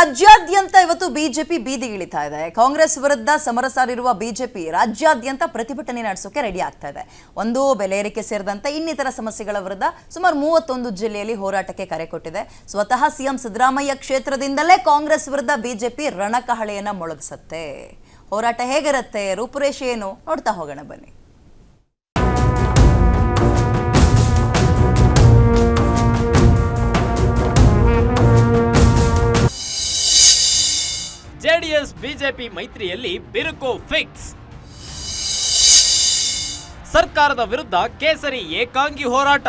ರಾಜ್ಯಾದ್ಯಂತ ಇವತ್ತು ಬಿಜೆಪಿ ಬೀದಿಗಿಳಿತಾ ಇದೆ. ಕಾಂಗ್ರೆಸ್ ವಿರುದ್ಧ ಸಮರ ಸಾರಿರುವ ಬಿಜೆಪಿ ರಾಜ್ಯಾದ್ಯಂತ ಪ್ರತಿಭಟನೆ ನಡೆಸೋಕೆ ರೆಡಿ ಆಗ್ತಾ ಇದೆ. ಒಂದು ಬೆಲೆ ಏರಿಕೆ ಸೇರಿದಂತೆ ಇನ್ನಿತರ ಸಮಸ್ಯೆಗಳ ವಿರುದ್ಧ ಸುಮಾರು 31 ಜಿಲ್ಲೆಯಲ್ಲಿ ಹೋರಾಟಕ್ಕೆ ಕರೆ ಕೊಟ್ಟಿದೆ. ಸ್ವತಃ ಸಿಎಂ ಸಿದ್ದರಾಮಯ್ಯ ಕ್ಷೇತ್ರದಿಂದಲೇ ಕಾಂಗ್ರೆಸ್ ವಿರುದ್ಧ ಬಿಜೆಪಿ ರಣಕಹಳೆಯನ್ನ ಮೊಳಗಿಸುತ್ತೆ. ಹೋರಾಟ ಹೇಗಿರುತ್ತೆ, ರೂಪುರೇಷೆ ಏನು ನೋಡ್ತಾ ಹೋಗೋಣ ಬನ್ನಿ. ಜೆಡಿಎಸ್ ಬಿಜೆಪಿ ಮೈತ್ರಿಯಲ್ಲಿ ಬಿರುಕು ಫಿಕ್ಸ್. ಸರ್ಕಾರದ ವಿರುದ್ಧ ಕೇಸರಿ ಏಕಾಂಗಿ ಹೋರಾಟ.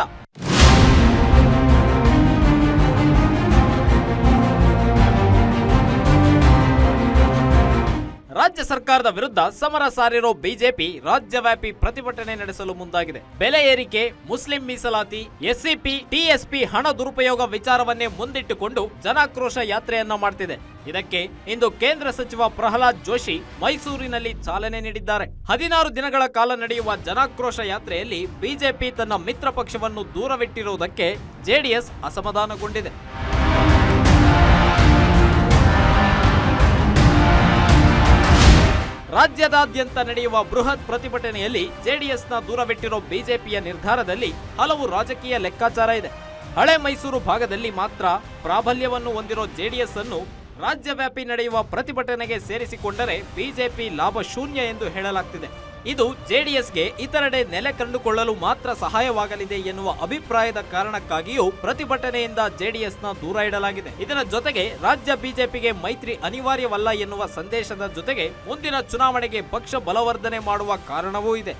ರಾಜ್ಯ ಸರ್ಕಾರದ ವಿರುದ್ಧ ಸಮರ ಸಾರಿರೋ ಬಿಜೆಪಿ ರಾಜ್ಯವ್ಯಾಪಿ ಪ್ರತಿಭಟನೆ ನಡೆಸಲು ಮುಂದಾಗಿದೆ. ಬೆಲೆ ಏರಿಕೆ, ಮುಸ್ಲಿಂ ಮೀಸಲಾತಿ, ಎಸ್ಸಿಪಿ, ಟಿಎಸ್ಪಿ ಹಣ ದುರುಪಯೋಗ ವಿಚಾರವನ್ನೇ ಮುಂದಿಟ್ಟುಕೊಂಡು ಜನಾಕ್ರೋಶ ಯಾತ್ರೆಯನ್ನ ಮಾಡ್ತಿದೆ. ಇದಕ್ಕೆ ಇಂದು ಕೇಂದ್ರ ಸಚಿವ ಪ್ರಹ್ಲಾದ್ ಜೋಶಿ ಮೈಸೂರಿನಲ್ಲಿ ಚಾಲನೆ ನೀಡಿದ್ದಾರೆ. 16 ದಿನಗಳ ಕಾಲ ನಡೆಯುವ ಜನಾಕ್ರೋಶ ಯಾತ್ರೆಯಲ್ಲಿ ಬಿಜೆಪಿ ತನ್ನ ಮಿತ್ರ ಪಕ್ಷವನ್ನು ದೂರವಿಟ್ಟಿರುವುದಕ್ಕೆ ಜೆಡಿಎಸ್ ಅಸಮಾಧಾನಗೊಂಡಿದೆ. ರಾಜ್ಯದಾದ್ಯಂತ ನಡೆಯುವ ಬೃಹತ್ ಪ್ರತಿಭಟನೆಯಲ್ಲಿ ಜೆಡಿಎಸ್ನ ದೂರವಿಟ್ಟಿರೋ ಬಿಜೆಪಿಯ ನಿರ್ಧಾರದಲ್ಲಿ ಹಲವು ರಾಜಕೀಯ ಲೆಕ್ಕಾಚಾರ ಇದೆ. ಹಳೆ ಮೈಸೂರು ಭಾಗದಲ್ಲಿ ಮಾತ್ರ ಪ್ರಾಬಲ್ಯವನ್ನು ಹೊಂದಿರೋ ಜೆಡಿಎಸ್ ಅನ್ನು ರಾಜ್ಯವ್ಯಾಪಿ ನಡೆಯುವ ಪ್ರತಿಭಟನೆಗೆ ಸೇರಿಸಿಕೊಂಡರೆ ಬಿಜೆಪಿ ಲಾಭ ಶೂನ್ಯ ಎಂದು ಹೇಳಲಾಗ್ತಿದೆ. ಇದು ಜೆಡಿಎಸ್ಗೆ ಇತರೆಡೆ ನೆಲೆ ಕಂಡುಕೊಳ್ಳಲು ಮಾತ್ರ ಸಹಾಯವಾಗಲಿದೆ ಎನ್ನುವ ಅಭಿಪ್ರಾಯದ ಕಾರಣಕ್ಕಾಗಿಯೂ ಪ್ರತಿಭಟನೆಯಿಂದ ಜೆಡಿಎಸ್ನ ದೂರ ಇಡಲಾಗಿದೆ. ಇದರ ಜೊತೆಗೆ ರಾಜ್ಯ ಬಿಜೆಪಿಗೆ ಮೈತ್ರಿ ಅನಿವಾರ್ಯವಲ್ಲ ಎನ್ನುವ ಸಂದೇಶದ ಜೊತೆಗೆ ಮುಂದಿನ ಚುನಾವಣೆಗೆ ಪಕ್ಷ ಬಲವರ್ಧನೆ ಮಾಡುವ ಕಾರಣವೂ ಇದೆ.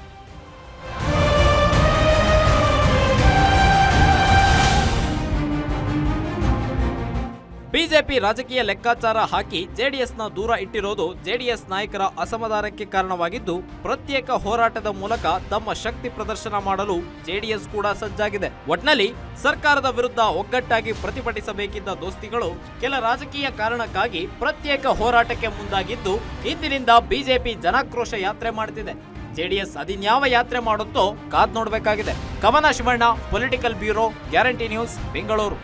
ಬಿಜೆಪಿ ರಾಜಕೀಯ ಲೆಕ್ಕಾಚಾರ ಹಾಕಿ ಜೆಡಿಎಸ್ನ ದೂರ ಇಟ್ಟಿರೋದು ಜೆಡಿಎಸ್ ನಾಯಕರ ಅಸಮಾಧಾನಕ್ಕೆ ಕಾರಣವಾಗಿದ್ದು, ಪ್ರತ್ಯೇಕ ಹೋರಾಟದ ಮೂಲಕ ತಮ್ಮ ಶಕ್ತಿ ಪ್ರದರ್ಶನ ಮಾಡಲು ಜೆಡಿಎಸ್ ಕೂಡ ಸಜ್ಜಾಗಿದೆ. ಒಟ್ನಲ್ಲಿ ಸರ್ಕಾರದ ವಿರುದ್ಧ ಒಗ್ಗಟ್ಟಾಗಿ ಪ್ರತಿಭಟಿಸಬೇಕಿದ್ದ ದೋಸ್ತಿಗಳು ಕೆಲ ರಾಜಕೀಯ ಕಾರಣಕ್ಕಾಗಿ ಪ್ರತ್ಯೇಕ ಹೋರಾಟಕ್ಕೆ ಮುಂದಾಗಿದ್ದು, ಇಂದಿನಿಂದ ಬಿಜೆಪಿ ಜನಾಕ್ರೋಶ ಯಾತ್ರೆ ಮಾಡುತ್ತಿದೆ. ಜೆಡಿಎಸ್ ಅದಿನ್ಯಾವ ಯಾತ್ರೆ ಮಾಡುತ್ತೋ ಕಾದ್ ನೋಡಬೇಕಾಗಿದೆ. ಕವನ Shivanna, political bureau, guarantee news, Bengaluru.